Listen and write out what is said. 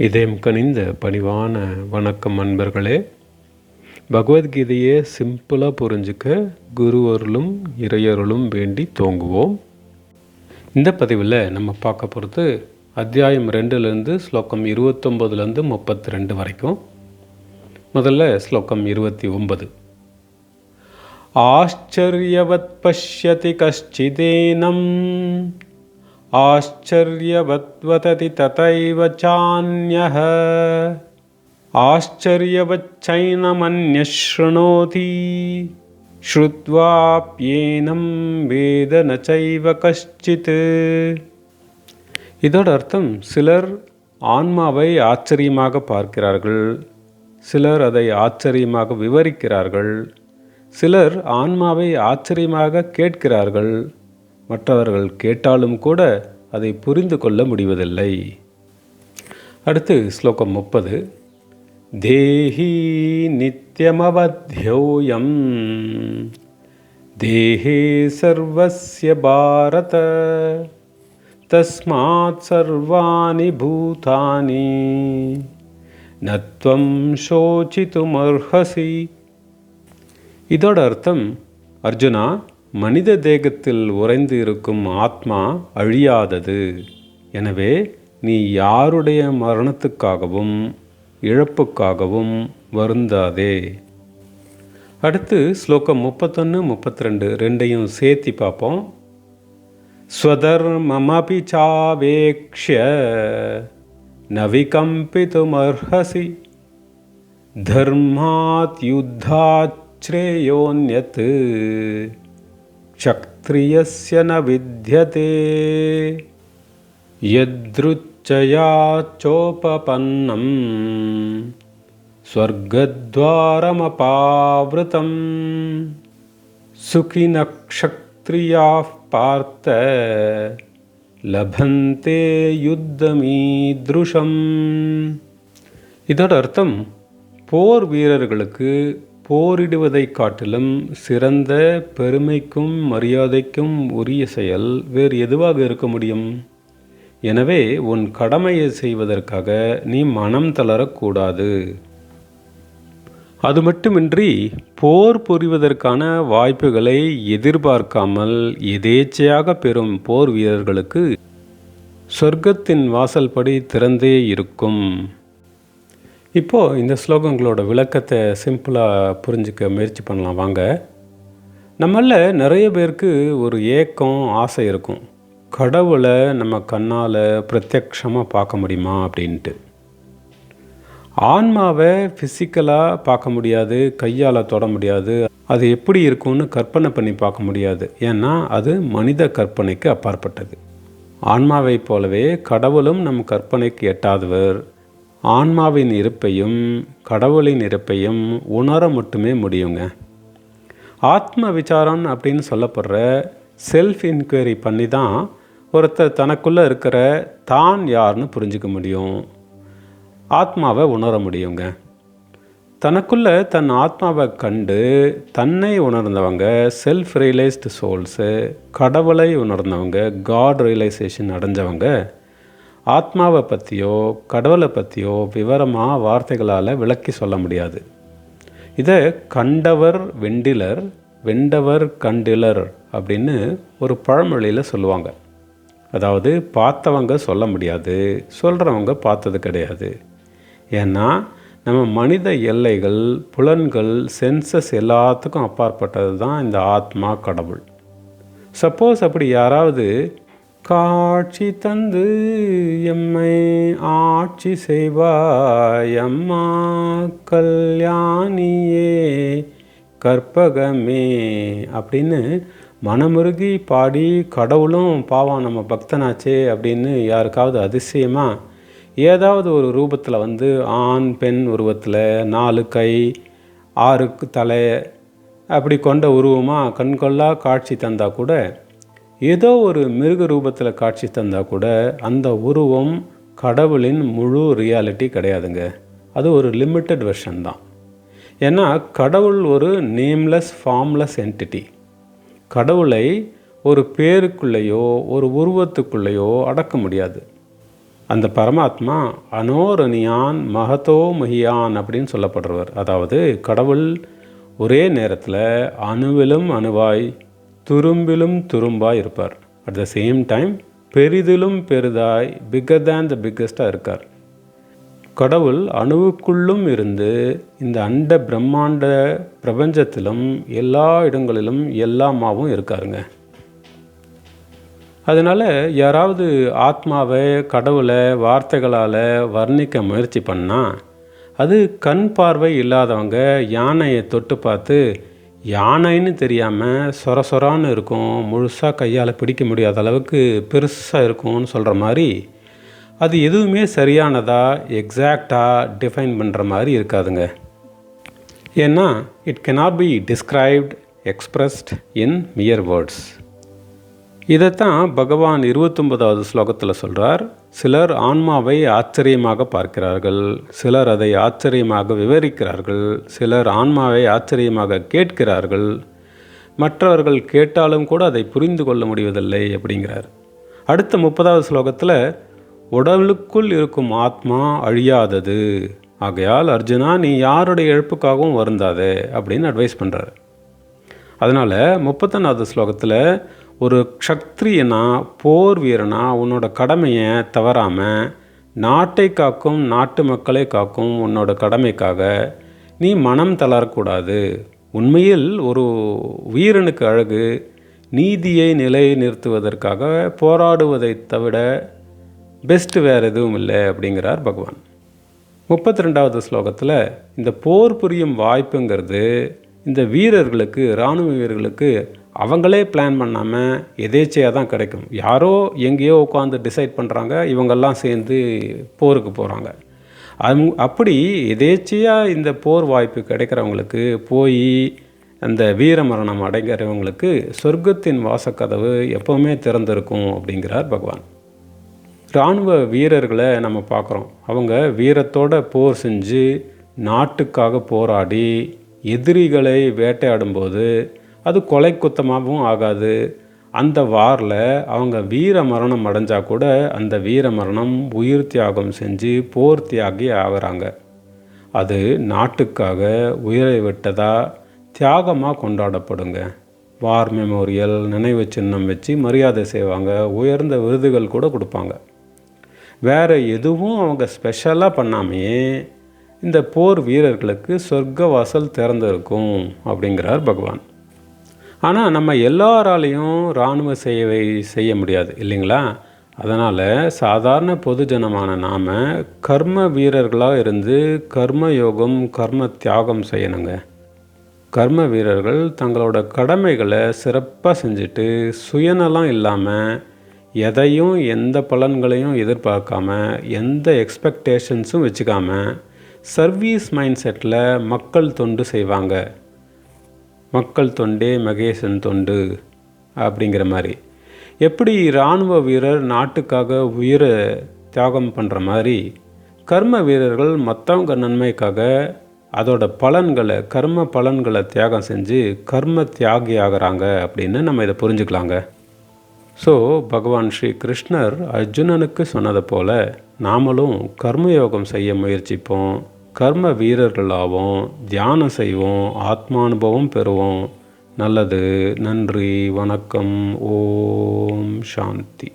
இதயம் கனிந்த பணிவான வணக்கம் அன்பர்களே. பகவத்கீதையை சிம்பிளாக புரிஞ்சுக்க குரு அருளும் இறையருளும் வேண்டி தோங்குவோம். இந்த பதிவில் நம்ம பார்க்க போகிறது அத்தியாயம் 2லேருந்து ஸ்லோகம் 29லேருந்து 32 வரைக்கும். முதல்ல ஸ்லோகம் 29. ஆச்சரியவத் பஷ்யதி கஷ்சிதேனம் ஆச்சரியவத் வததி ததைவ சான்யஹ ஆச்சரியவச்சைனமன்யः ஷ்ருணோதி ஸ்ருத்வாப்யேனம் வேத ந சைவ கஷ்சித். இதோட அர்த்தம், சிலர் ஆன்மாவை ஆச்சரியமாக பார்க்கிறார்கள், சிலர் அதை ஆச்சரியமாக விவரிக்கிறார்கள், சிலர் ஆன்மாவை ஆச்சரியமாக கேட்கிறார்கள், மற்றவர்கள் கேட்டாலும் கூட அதை புரிந்து கொள்ள முடிவதில்லை. அடுத்து ஸ்லோகம் 30. தேஹி நித்யமவத்யோயம் தேஹே சர்வஸ்ய பாரத தஸ்மாத் சர்வாணி பூதானி நத்வம் சோசித்துமர்ஹசி. இதோட அர்த்தம், அர்ஜுனா, மனித தேகத்தில் உறைந்து இருக்கும் ஆத்மா அழியாதது. எனவே நீ யாருடைய மரணத்துக்காகவும் இழப்புக்காகவும் வருந்தாதே. அடுத்து ஸ்லோகம் 31, 32 ரெண்டையும் சேர்த்தி பார்ப்போம். ஸ்வதர்மமபி சாவேக்ஷ்ய நவிகம்பிதுமர்ஹசி தர்மாத் யுத்தாத் ஸ்ரேயோன்யத் க்ஷத்ரியஸ்ய ந வித்யதே யத்ருச்சயா சோபபன்னம் ஸ்வர்கத்வாரமபாவ்ருதம் சுகினः க்ஷத்ரியாः பார்த்த லபந்தே யுத்தமீத்ருஷம். இதோட அர்த்தம், போர் வீரர்களுக்கு போரிடுவதை காட்டிலும் சிறந்த பெருமைக்கும் மரியாதைக்கும் உரிய செயல் வேறு எதுவாக இருக்க முடியும்? எனவே உன் கடமையை செய்வதற்காக நீ மனம் தளரக்கூடாது. அது மட்டுமின்றி போர் புரிவதற்கான வாய்ப்புகளை எதிர்பார்க்காமல் எதேச்சையாக பெறும் போர் வீரர்களுக்கு சொர்க்கத்தின் வாசல் படி திறந்தே இருக்கும். இப்போது இந்த ஸ்லோகங்களோட விளக்கத்தை சிம்பிளாக புரிஞ்சிக்க முயற்சி பண்ணலாம் வாங்க. நம்மள நிறைய பேருக்கு ஒரு ஏக்கம், ஆசை இருக்கும், கடவுளை நம்ம கண்ணால் பிரத்யக்ஷமாக பார்க்க முடியுமா அப்படின்ட்டு. ஆன்மாவை ஃபிசிக்கலாக பார்க்க முடியாது, கையால் தொட முடியாது, அது எப்படி இருக்கும்னு கற்பனை பண்ணி பார்க்க முடியாது. ஏன்னா அது மனித கற்பனைக்கு அப்பாற்பட்டது. ஆன்மாவை போலவே கடவுளும் நம் கற்பனைக்கு எட்டாதவர். ஆன்மாவின் இருப்பையும் கடவுளின் இருப்பையும் உணர மட்டுமே முடியுங்க. ஆத்ம விசாரம் அப்படின்னு சொல்லப்படுற செல்ஃப் இன்கொயரி பண்ணி தான் ஒருத்தர் தனக்குள்ளே இருக்கிற தான் யாருன்னு புரிஞ்சிக்க முடியும், ஆத்மாவை உணர முடியுங்க. தனக்குள்ளே தன் ஆத்மாவை கண்டு தன்னை உணர்ந்தவங்க செல்ஃப் ரியலைஸ்டு சோல்ஸு, கடவுளை உணர்ந்தவங்க காட் ரியலைசேஷன் அடைஞ்சவங்க ஆத்மாவை பற்றியோ கடவுளை பற்றியோ விவரமாக வார்த்தைகளால் விளக்கி சொல்ல முடியாது. இதை கண்டவர் வெண்டிலர், வெண்டவர் கண்டிலர் அப்படின்னு ஒரு பழமொழியில் சொல்லுவாங்க. அதாவது பார்த்தவங்க சொல்ல முடியாது, சொல்கிறவங்க பார்த்தது கிடையாது. ஏன்னா நம்ம மனித எல்லைகள், புலன்கள், சென்சஸ் எல்லாத்துக்கும் அப்பாற்பட்டது தான் இந்த ஆத்மா, கடவுள். சப்போஸ் அப்படி யாராவது காட்சி தந்து எம்மை ஆட்சி செய்வாய் அம்மா கல்யாணியே கற்பகமே அப்படின்னு மனமுருகி பாடி, கடவுளும் பாவம் நம்ம பக்தனாச்சே அப்படின்னு யாருக்காவது அதிசயமாக ஏதாவது ஒரு ரூபத்தில் வந்து ஆண் பெண் உருவத்தில் 4 கை 6 தலை அப்படி கொண்ட உருவமாக கண்கொள்ளா காட்சி தந்தால் கூட, ஏதோ ஒரு மிருக ரூபத்தில் காட்சி தந்தால் கூட அந்த உருவம் கடவுளின் முழு ரியாலிட்டி கிடையாதுங்க. அது ஒரு லிமிட்டட் வெர்ஷன் தான். ஏன்னா கடவுள் ஒரு நேம்லெஸ் ஃபார்ம்லெஸ் என்டிட்டி. கடவுளை ஒரு பேருக்குள்ளேயோ ஒரு உருவத்துக்குள்ளேயோ அடக்க முடியாது. அந்த பரமாத்மா அனோரணியான் மகதோ மகியான் அப்படின்னு சொல்லப்படுறவர். அதாவது கடவுள் ஒரே நேரத்தில் அணுவிலும் அணுவாய் துரும்பிலும் துரும்பாய் இருப்பார். அட் த சேம் டைம் பெரிதிலும் பெரிதாய் பிக்கர் தேன் த பிக்கஸ்டாக இருக்கார். கடவுள் அணுவுக்குள்ளும் இருந்து இந்த அண்ட பிரம்மாண்ட பிரபஞ்சத்திலும் எல்லா இடங்களிலும் எல்லாமாவும் இருக்காருங்க. அதனால் யாராவது ஆத்மாவை கடவுளை வார்த்தைகளால் வர்ணிக்க முயற்சி பண்ணால் அது கண் பார்வை இல்லாதவங்க யானையை தொட்டு பார்த்து யானைன்னு தெரியாமல் சொர சொரான்னு இருக்கும், முழுசாக கையால் பிடிக்க முடியாத அளவுக்கு பெருசாக இருக்கும்னு சொல்கிற மாதிரி அது எதுவுமே சரியானதாக எக்ஸாக்டாக டிஃபைன் பண்ணுற மாதிரி இருக்காதுங்க. ஏன்னா it cannot be described, expressed in mere words. இதைத்தான் பகவான் 29வது ஸ்லோகத்தில் சொல்கிறார். சிலர் ஆன்மாவை ஆச்சரியமாக பார்க்கிறார்கள், சிலர் அதை ஆச்சரியமாக விவரிக்கிறார்கள், சிலர் ஆன்மாவை ஆச்சரியமாக கேட்கிறார்கள், மற்றவர்கள் கேட்டாலும் கூட அதை புரிந்து கொள்ள முடிவதில்லை அப்படிங்கிறார். அடுத்த 30வது ஸ்லோகத்தில் உடலுக்குள் இருக்கும் ஆத்மா அழியாதது, ஆகையால் அர்ஜுனா நீ யாருடைய இழப்புக்காகவும் வருந்தாதே அப்படின்னு அட்வைஸ் பண்ணுறாரு. அதனால் 31வது ஸ்லோகத்தில் ஒரு க்ஷத்ரியனா போர் வீரனா உன்னோட கடமையை தவறாமல் நாட்டை காக்கும் நாட்டு மக்களை காக்கும் உன்னோட கடமைக்காக நீ மனம் தளரக்கூடாது. உண்மையில் ஒரு வீரனுக்கு அழகு நீதியை நிலை நிறுத்துவதற்காக போராடுவதை தவிர பெஸ்ட்டு வேறு எதுவும் இல்லை அப்படிங்கிறார் பகவான். 32வது ஸ்லோகத்தில் இந்த போர் புரியும் வாய்ப்புங்கிறது இந்த வீரர்களுக்கு, இராணுவ வீரர்களுக்கு அவங்களே பிளான் பண்ணாமல் எதேச்சையாக தான் கிடைக்கும். யாரோ எங்கேயோ உட்காந்து டிசைட் பண்ணுறாங்க, இவங்கெல்லாம் சேர்ந்து போருக்கு போகிறாங்க. அப்படி எதேச்சையாக இந்த போர் வாய்ப்பு கிடைக்கிறவங்களுக்கு போய் அந்த வீர மரணம் அடைகிறவங்களுக்கு சொர்க்கத்தின் வாசக்கதவு எப்போவுமே திறந்திருக்கும் அப்படிங்கிறார் பகவான். இராணுவ வீரர்களை நம்ம பார்க்குறோம். அவங்க வீரத்தோட போர் செஞ்சு நாட்டுக்காக போராடி எதிரிகளை வேட்டையாடும்போது அது கொலை குத்தமாகவும் ஆகாது. அந்த வாரில் அவங்க வீர மரணம் அடைஞ்சால் கூட அந்த வீர மரணம் உயிர் தியாகம் செஞ்சு போர் தியாகி ஆகிறாங்க. அது நாட்டுக்காக உயிரை விட்டதாக தியாகமாக கொண்டாடப்படுங்க. வார் மெமோரியல் நினைவு சின்னம் வச்சு மரியாதை செய்வாங்க, உயர்ந்த விருதுகள் கூட கொடுப்பாங்க. வேறு எதுவும் அவங்க ஸ்பெஷலாக பண்ணாமையே இந்த போர் வீரர்களுக்கு சொர்க்க வாசல் திறந்திருக்கும் அப்படிங்கிறார் பகவான். ஆனால் நம்ம எல்லாராலையும் இராணுவ சேவை செய்ய முடியாது இல்லைங்களா? அதனால் சாதாரண பொதுஜனமான நாம் கர்ம வீரர்களாக இருந்து கர்ம யோகம் கர்ம தியாகம் செய்யணுங்க. கர்ம வீரர்கள் தங்களோட கடமைகளை சிறப்பாக செஞ்சுட்டு சுயநலம் இல்லாமல் எதையும் எந்த பலன்களையும் எதிர்பார்க்காம எந்த எக்ஸ்பெக்டேஷன்ஸும் வச்சுக்காம சர்வீஸ் மைண்ட் செட்டில் மக்கள் தொண்டு செய்வாங்க. மக்கள் தொண்டே மகேசன் தொண்டு அப்படிங்கிற மாதிரி. எப்படி இராணுவ வீரர் நாட்டுக்காக உயிரை தியாகம் பண்ணுற மாதிரி கர்ம வீரர்கள் மற்றவங்க நன்மைக்காக அதோட பலன்களை கர்ம பலன்களை தியாகம் செஞ்சு கர்ம தியாகி ஆகிறாங்க அப்படின்னு நம்ம இதை புரிஞ்சுக்கலாங்க. ஸோ பகவான் ஸ்ரீ கிருஷ்ணர் அர்ஜுனனுக்கு சொன்னதை போல் நாமளும் கர்மயோகம் செய்ய முயற்சிப்போம், கர்ம வீரர்களாகவும் தியானம் செய்வோம், ஆத்மானுபவம் பெறுவோம். நல்லது. நன்றி. வணக்கம். ஓம் சாந்தி.